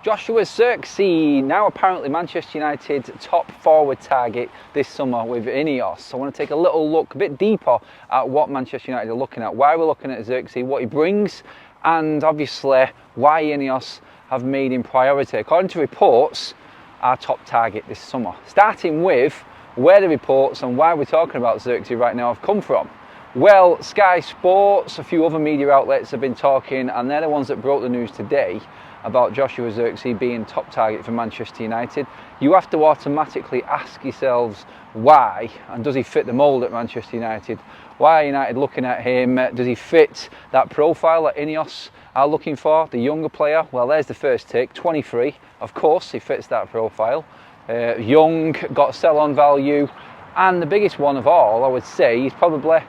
Joshua Zirkzee, now apparently Manchester United's top forward target this summer with Ineos. So I want to take a little look, a bit deeper at what Manchester United are looking at, why we're looking at Zirkzee, what he brings, and obviously why Ineos have made him priority. According to reports, our top target this summer. Starting with where the reports and why we're talking about Zirkzee right now have come from. Well, Sky Sports, a few other media outlets have been talking, and they're the ones that broke the news today about Joshua Zirkzee being top target for Manchester United. You have to automatically ask yourselves why, and does he fit the mould at Manchester United? Why are United looking at him? Does he fit that profile that Ineos are looking for, the younger player? Well, there's the first tick, 23. Of course, he fits that profile. Young, got sell-on value, and the biggest one of all, I would say, is probably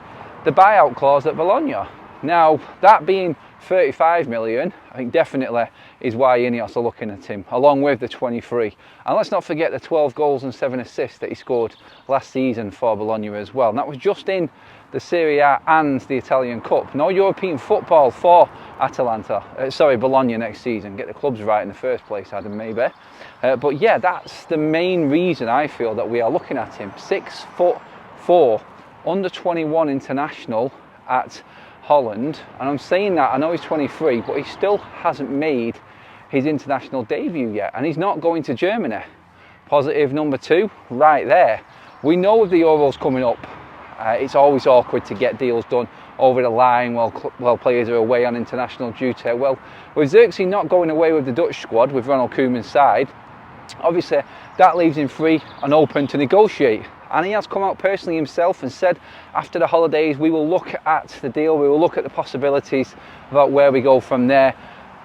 the buyout clause at Bologna. Now, that being 35 million, I think definitely is why Ineos are looking at him, along with the 23. And let's not forget the 12 goals and 7 assists that he scored last season for Bologna as well. And that was just in the Serie A and the Italian Cup. No European football for Bologna next season. Get the clubs right in the first place, Adam, maybe. But yeah, that's the main reason I feel that we are looking at him. 6'4", under 21 international at Holland, and I'm saying that, I know he's 23, but he still hasn't made his international debut yet, and he's not going to Germany. Positive number 2, right there. We know with the Euros coming up, it's always awkward to get deals done over the line while players are away on international duty. Well, with Zirkzee not going away with the Dutch squad, with Ronald Koeman's side, obviously that leaves him free and open to negotiate. And he has come out personally himself and said after the holidays we will look at the deal, we will look at the possibilities about where we go from there.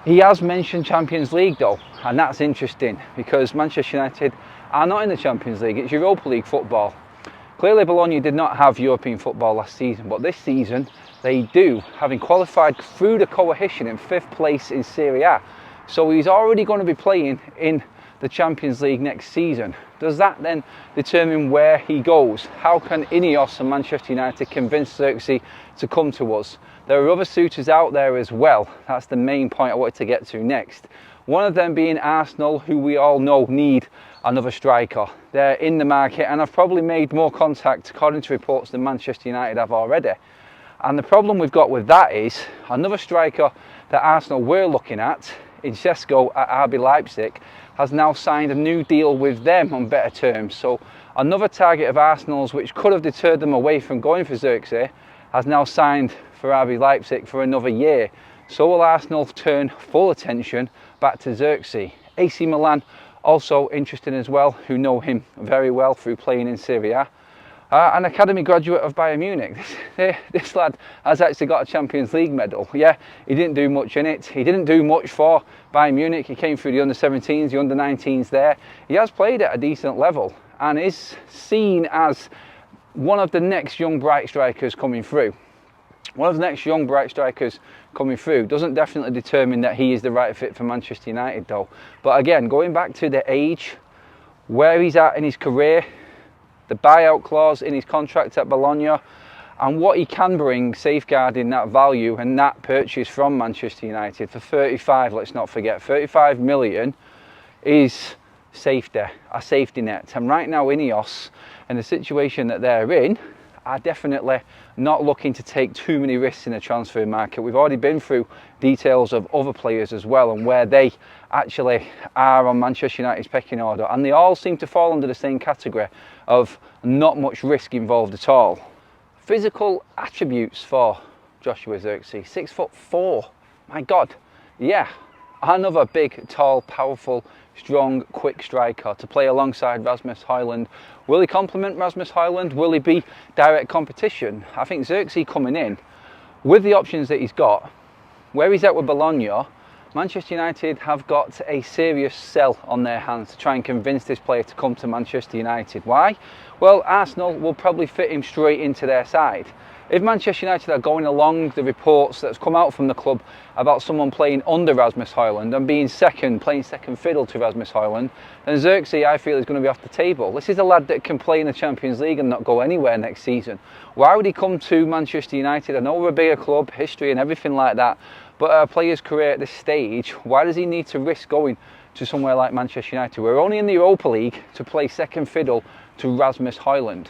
He has mentioned Champions League though, and that's interesting because Manchester United are not in the Champions League, it's Europa League football. Clearly Bologna did not have European football last season, but this season they do, having qualified through the coalition in 5th place in Serie A. So he's already going to be playing in the Champions League next season. Does that then determine where he goes? How can Ineos and Manchester United convince Zirkzee to come to us? There are other suitors out there as well. That's the main point I wanted to get to next. One of them being Arsenal, who we all know need another striker. They're in the market and have probably made more contact, according to reports, than Manchester United have already. And the problem we've got with that is another striker that Arsenal were looking at, in Sesko at RB Leipzig, has now signed a new deal with them on better terms. So another target of Arsenal's, which could have deterred them away from going for Zirkzee, has now signed for RB Leipzig for another year. So will Arsenal turn full attention back to Zirkzee. AC Milan also interested as well, who know him very well through playing in Serie A. An academy graduate of Bayern Munich. This lad has actually got a Champions League medal. Yeah, he didn't do much in it. He didn't do much for Bayern Munich. He came through the under-17s, the under-19s there. He has played at a decent level and is seen as one of the next young bright strikers coming through. One of the next young bright strikers coming through doesn't definitely determine that he is the right fit for Manchester United though. But again, going back to the age, where he's at in his career, the buyout clause in his contract at Bologna, and what he can bring, safeguarding that value and that purchase from Manchester United for 35, let's not forget, 35 million is safety, a safety net. And right now Ineos, and the situation that they're in, are definitely not looking to take too many risks in the transfer market. We've already been through details of other players as well and where they actually are on Manchester United's pecking order, and they all seem to fall under the same category of not much risk involved at all. Physical attributes for Joshua Zirkzee, 6'4", my God, yeah, another big, tall, powerful, strong, quick striker to play alongside Rasmus Højlund. Will he complement Rasmus Højlund? Will he be direct competition? I think Zirkzee coming in, with the options that he's got, where he's at with Bologna, Manchester United have got a serious sell on their hands to try and convince this player to come to Manchester United. Why? Well, Arsenal will probably fit him straight into their side. If Manchester United are going along the reports that's come out from the club about someone playing under Rasmus Højlund and being playing second fiddle to Rasmus Højlund, then Zirkzee, I feel, is going to be off the table. This is a lad that can play in the Champions League and not go anywhere next season. Why would he come to Manchester United? I know we're a bigger club, history and everything like that, but a player's career at this stage, why does he need to risk going to somewhere like Manchester United? We're only in the Europa League to play second fiddle to Rasmus Højlund.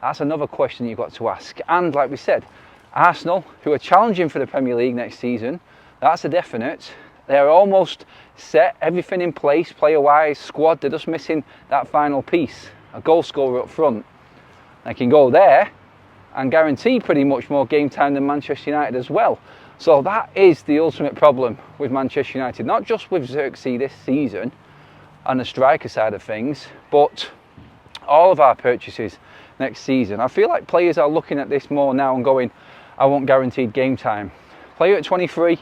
That's another question you've got to ask. And like we said, Arsenal, who are challenging for the Premier League next season, that's a definite. They're almost set, everything in place, player-wise, squad. They're just missing that final piece, a goal scorer up front. They can go there and guarantee pretty much more game time than Manchester United as well. So that is the ultimate problem with Manchester United, not just with Zirkzee this season and the striker side of things, but all of our purchases next season. I feel like players are looking at this more now and going, I want guaranteed game time. Player at 23,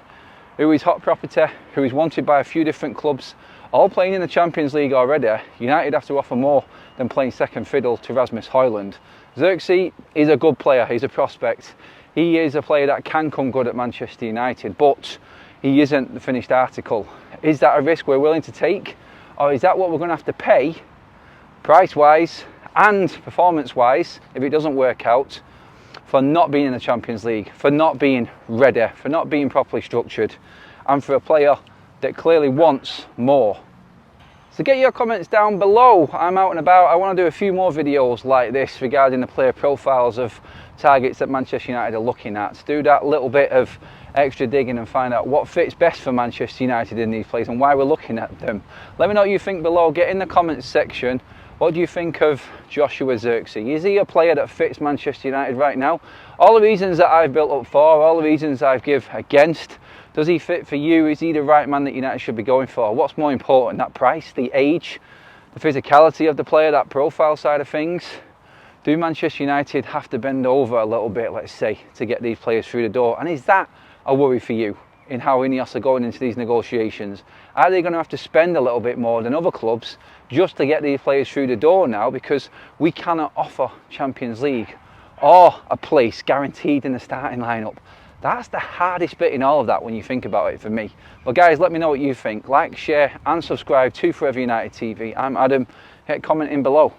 who is hot property, who is wanted by a few different clubs, all playing in the Champions League already. United have to offer more than playing second fiddle to Rasmus Højlund. Zirkzee is a good player, he's a prospect. He is a player that can come good at Manchester United, but he isn't the finished article. Is that a risk we're willing to take? Or is that what we're going to have to pay, price-wise and performance-wise, if it doesn't work out, for not being in the Champions League, for not being ready, for not being properly structured, and for a player that clearly wants more? So get your comments down below. I'm out and about. I want to do a few more videos like this regarding the player profiles of targets that Manchester United are looking at. Do that little bit of extra digging and find out what fits best for Manchester United in these players and why we're looking at them. Let me know what you think below. Get in the comments section. What do you think of Joshua Zirkzee? Is he a player that fits Manchester United right now? All the reasons that I've built up for, all the reasons I've give against. Does he fit for you? Is he the right man that United should be going for? What's more important, that price, the age, the physicality of the player, that profile side of things? Do Manchester United have to bend over a little bit, let's say, to get these players through the door? And is that a worry for you in how Ineos are going into these negotiations? Are they going to have to spend a little bit more than other clubs just to get these players through the door now, because we cannot offer Champions League or a place guaranteed in the starting lineup? That's the hardest bit in all of that when you think about it for me. But guys, let me know what you think. Like, share and subscribe to Forever United TV. I'm Adam. Hit comment in below.